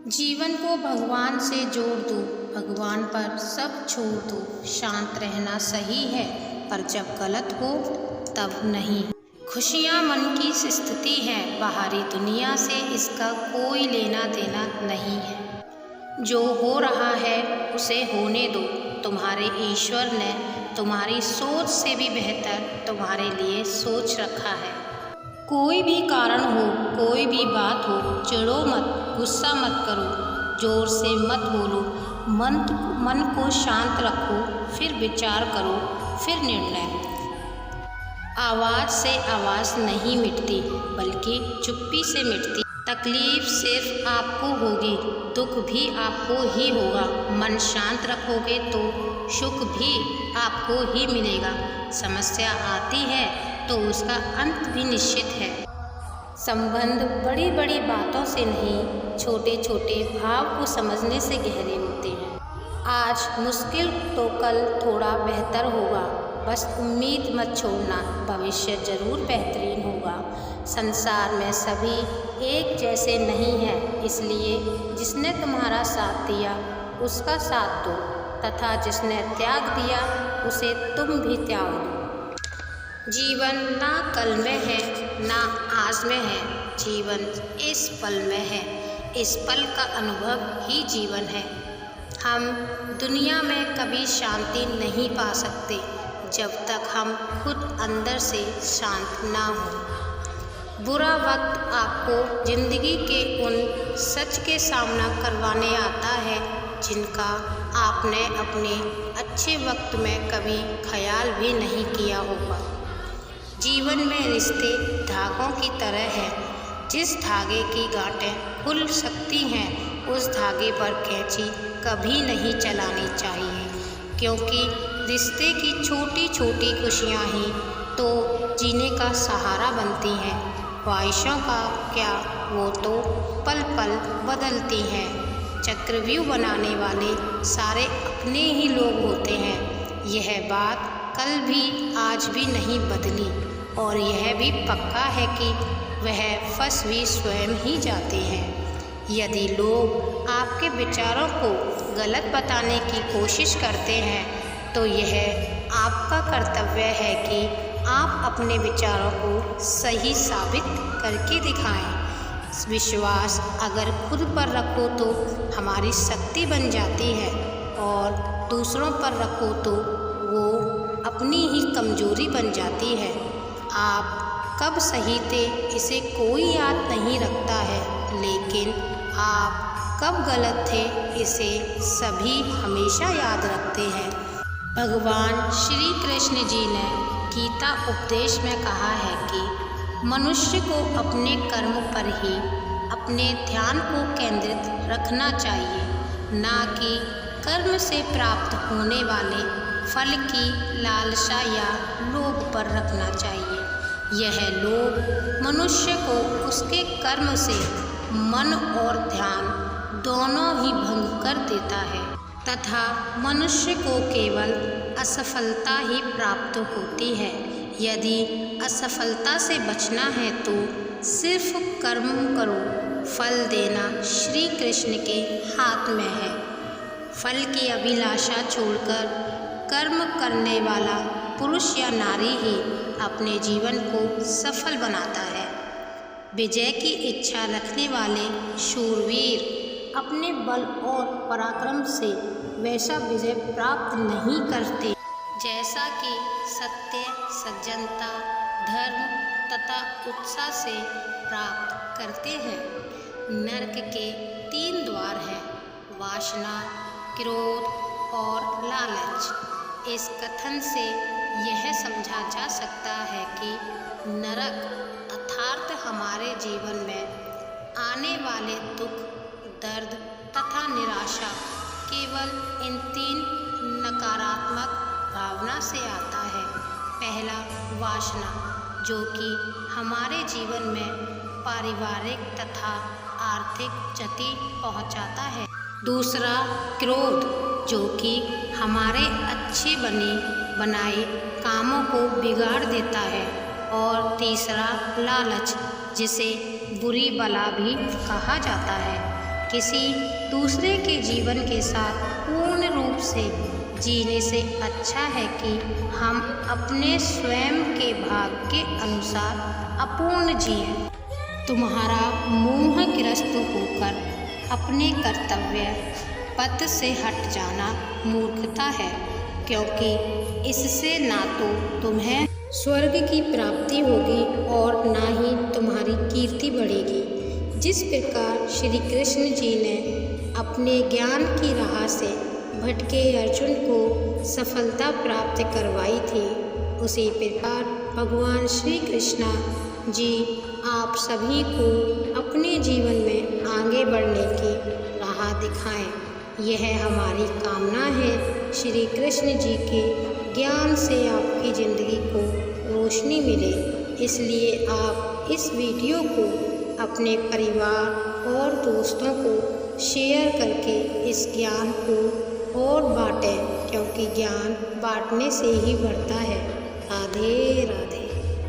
जीवन को भगवान से जोड़ दो, भगवान पर सब छोड़ दो। शांत रहना सही है, पर जब गलत हो तब नहीं। खुशियाँ मन की स्थिति है, बाहरी दुनिया से इसका कोई लेना देना नहीं है। जो हो रहा है उसे होने दो। तुम्हारे ईश्वर ने तुम्हारी सोच से भी बेहतर तुम्हारे लिए सोच रखा है। कोई भी कारण हो, कोई भी बात हो, चिढ़ो मत, गुस्सा मत करो, जोर से मत बोलो। मन को शांत रखो, फिर विचार करो, फिर निर्णय। आवाज़ से आवाज़ नहीं मिटती, बल्कि चुप्पी से मिटती। तकलीफ सिर्फ आपको होगी, दुख भी आपको ही होगा। मन शांत रखोगे तो सुख भी आपको ही मिलेगा। समस्या आती है तो उसका अंत भी निश्चित है। संबंध बड़ी बड़ी बातों से नहीं, छोटे छोटे भाव को समझने से गहरे होते हैं। आज मुश्किल तो कल थोड़ा बेहतर होगा, बस उम्मीद मत छोड़ना, भविष्य ज़रूर बेहतरीन होगा। संसार में सभी एक जैसे नहीं हैं, इसलिए जिसने तुम्हारा साथ दिया उसका साथ दो, तथा जिसने त्याग दिया उसे तुम भी त्याग दो। जीवन ना कल में है ना आज में है, जीवन इस पल में है। इस पल का अनुभव ही जीवन है। हम दुनिया में कभी शांति नहीं पा सकते जब तक हम खुद अंदर से शांत ना हो। बुरा वक्त आपको जिंदगी के उन सच के सामना करवाने आता है जिनका आपने अपने अच्छे वक्त में कभी ख्याल भी नहीं किया होगा। जीवन में रिश्ते धागों की तरह हैं। जिस धागे की गांठें खुल सकती हैं, उस धागे पर कैंची कभी नहीं चलानी चाहिए, क्योंकि रिश्ते की छोटी छोटी खुशियाँ ही तो जीने का सहारा बनती हैं। ख्वाहिशों का क्या, वो तो पल पल बदलती हैं। चक्रव्यूह बनाने वाले सारे अपने ही लोग होते हैं। यह बात कल भी आज भी नहीं बदली, और यह भी पक्का है कि वह फंस भी स्वयं ही जाते हैं। यदि लोग आपके विचारों को गलत बताने की कोशिश करते हैं तो यह आपका कर्तव्य है कि आप अपने विचारों को सही साबित करके दिखाएं। विश्वास अगर खुद पर रखो तो हमारी शक्ति बन जाती है, और दूसरों पर रखो तो वो अपनी ही कमजोरी बन जाती है। आप कब सही थे इसे कोई याद नहीं रखता है, लेकिन आप कब गलत थे इसे सभी हमेशा याद रखते हैं। भगवान श्री कृष्ण जी ने गीता उपदेश में कहा है कि मनुष्य को अपने कर्म पर ही अपने ध्यान को केंद्रित रखना चाहिए, ना कि कर्म से प्राप्त होने वाले फल की लालसा या लोभ पर रखना चाहिए। यह लोभ मनुष्य को उसके कर्म से मन और ध्यान दोनों ही भंग कर देता है, तथा मनुष्य को केवल असफलता ही प्राप्त होती है। यदि असफलता से बचना है तो सिर्फ कर्म करो। फल देना श्री कृष्ण के हाथ में है। फल की अभिलाषा छोड़कर कर्म करने वाला पुरुष या नारी ही अपने जीवन को सफल बनाता है। विजय की इच्छा रखने वाले शूरवीर अपने बल और पराक्रम से वैसा विजय प्राप्त नहीं करते जैसा कि सत्य, सज्जनता, धर्म तथा उत्साह से प्राप्त करते हैं। नरक के 3 द्वार हैं, वासना, क्रोध और लालच। इस कथन से यह समझा जा सकता है कि नरक अर्थात हमारे जीवन में आने वाले दुख, दर्द तथा निराशा केवल इन 3 नकारात्मक भावना से आता है। पहला, वासना, जो कि हमारे जीवन में पारिवारिक तथा आर्थिक क्षति पहुंचाता है। दूसरा, क्रोध, जो कि हमारे अच्छे बनाए कामों को बिगाड़ देता है। और तीसरा, लालच, जिसे बुरी बला भी कहा जाता है। किसी दूसरे के जीवन के साथ पूर्ण रूप से जीने से अच्छा है कि हम अपने स्वयं के भाग्य के अनुसार अपूर्ण जिएं। तुम्हारा मोहग्रस्त होकर अपने कर्तव्य पथ से हट जाना मूर्खता है, क्योंकि इससे ना तो तुम्हें स्वर्ग की प्राप्ति होगी और ना ही तुम्हारी कीर्ति बढ़ेगी। जिस प्रकार श्री कृष्ण जी ने अपने ज्ञान की राह से भटके अर्जुन को सफलता प्राप्त करवाई थी, उसी प्रकार भगवान श्री कृष्ण जी आप सभी को अपने जीवन में आगे बढ़ने की राह दिखाएं। यह हमारी कामना है। श्री कृष्ण जी के ज्ञान से आपकी ज़िंदगी को रोशनी मिले, इसलिए आप इस वीडियो को अपने परिवार और दोस्तों को शेयर करके इस ज्ञान को और बांटें, क्योंकि ज्ञान बांटने से ही बढ़ता है। राधे राधे।